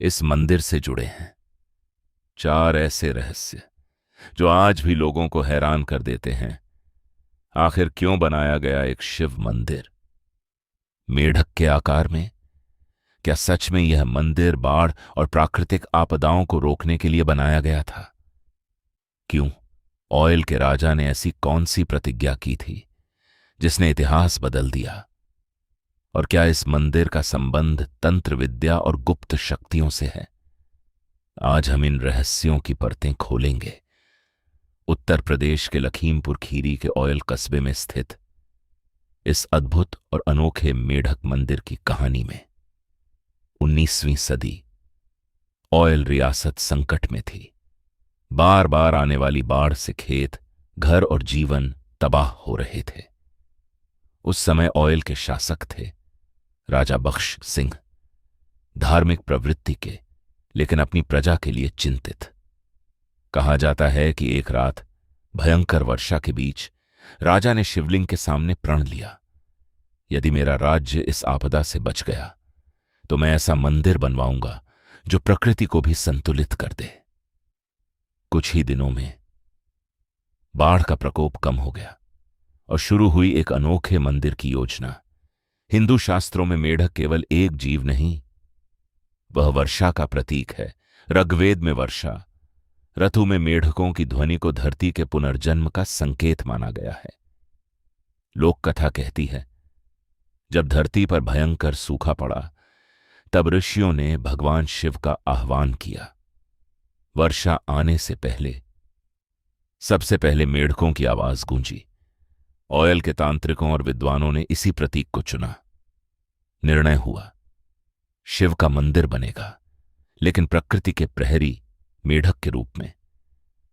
इस मंदिर से जुड़े हैं 4 ऐसे रहस्य जो आज भी लोगों को हैरान कर देते हैं। आखिर क्यों बनाया गया एक शिव मंदिर मेढक के आकार में? क्या सच में यह मंदिर बाढ़ और प्राकृतिक आपदाओं को रोकने के लिए बनाया गया था? क्यों ऑयल के राजा ने ऐसी कौन सी प्रतिज्ञा की थी जिसने इतिहास बदल दिया? और क्या इस मंदिर का संबंध तंत्र विद्या और गुप्त शक्तियों से है? आज हम इन रहस्यों की परतें खोलेंगे। उत्तर प्रदेश के लखीमपुर खीरी के ऑयल कस्बे में स्थित इस अद्भुत और अनोखे मेढक मंदिर की कहानी में 19वीं सदी ऑयल रियासत संकट में थी। बार बार आने वाली बाढ़ से खेत, घर और जीवन तबाह हो रहे थे। उस समय ऑयल के शासक थे राजा बख्श सिंह, धार्मिक प्रवृत्ति के, लेकिन अपनी प्रजा के लिए चिंतित। कहा जाता है कि एक रात भयंकर वर्षा के बीच राजा ने शिवलिंग के सामने प्रण लिया, यदि मेरा राज्य इस आपदा से बच गया तो मैं ऐसा मंदिर बनवाऊंगा जो प्रकृति को भी संतुलित कर दे। कुछ ही दिनों में बाढ़ का प्रकोप कम हो गया और शुरू हुई एक अनोखे मंदिर की योजना। हिंदू शास्त्रों में मेढक केवल एक जीव नहीं, वह वर्षा का प्रतीक है। ऋग्वेद में वर्षा ऋतु में मेढकों की ध्वनि को धरती के पुनर्जन्म का संकेत माना गया है। लोक कथा कहती है, जब धरती पर भयंकर सूखा पड़ा तब ऋषियों ने भगवान शिव का आह्वान किया। वर्षा आने से पहले सबसे पहले मेढकों की आवाज गूंजी। ऑयल के तांत्रिकों और विद्वानों ने इसी प्रतीक को चुना। निर्णय हुआ, शिव का मंदिर बनेगा, लेकिन प्रकृति के प्रहरी मेढक के रूप में।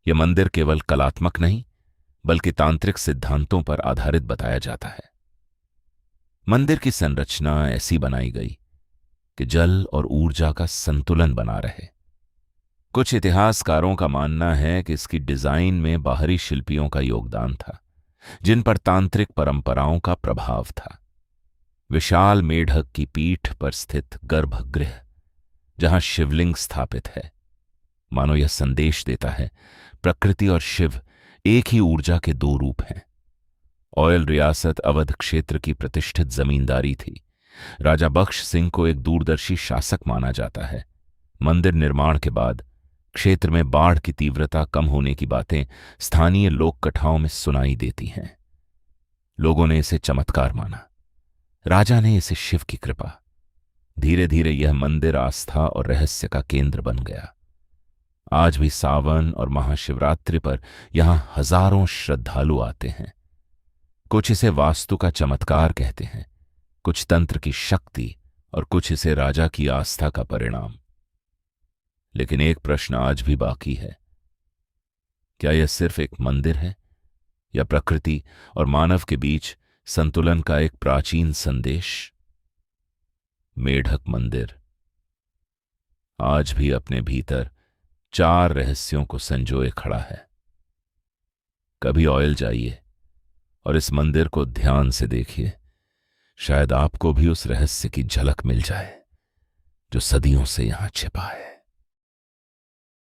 यह मंदिर केवल कलात्मक नहीं बल्कि तांत्रिक सिद्धांतों पर आधारित बताया जाता है। मंदिर की संरचना ऐसी बनाई गई कि जल और ऊर्जा का संतुलन बना रहे। कुछ इतिहासकारों का मानना है कि इसकी डिजाइन में बाहरी शिल्पियों का योगदान था, जिन पर तांत्रिक परंपराओं का प्रभाव था। विशाल मेढक की पीठ पर स्थित गर्भगृह, जहां शिवलिंग स्थापित है, मानो यह संदेश देता है प्रकृति और शिव एक ही ऊर्जा के 2 रूप हैं। ऑयल रियासत अवध क्षेत्र की प्रतिष्ठित जमींदारी थी। राजा बख्श सिंह को एक दूरदर्शी शासक माना जाता है। मंदिर निर्माण के बाद क्षेत्र में बाढ़ की तीव्रता कम होने की बातें स्थानीय लोक कथाओं में सुनाई देती हैं। लोगों ने इसे चमत्कार माना, राजा ने इसे शिव की कृपा। धीरे धीरे यह मंदिर आस्था और रहस्य का केंद्र बन गया। आज भी सावन और महाशिवरात्रि पर यहां हजारों श्रद्धालु आते हैं। कुछ इसे वास्तु का चमत्कार कहते हैं, कुछ तंत्र की शक्ति और कुछ इसे राजा की आस्था का परिणाम। लेकिन एक प्रश्न आज भी बाकी है, क्या यह सिर्फ एक मंदिर है या प्रकृति और मानव के बीच संतुलन का एक प्राचीन संदेश? मेढक मंदिर आज भी अपने भीतर 4 रहस्यों को संजोए खड़ा है। कभी ऑयल जाइए और इस मंदिर को ध्यान से देखिए, शायद आपको भी उस रहस्य की झलक मिल जाए जो सदियों से यहां छिपा है।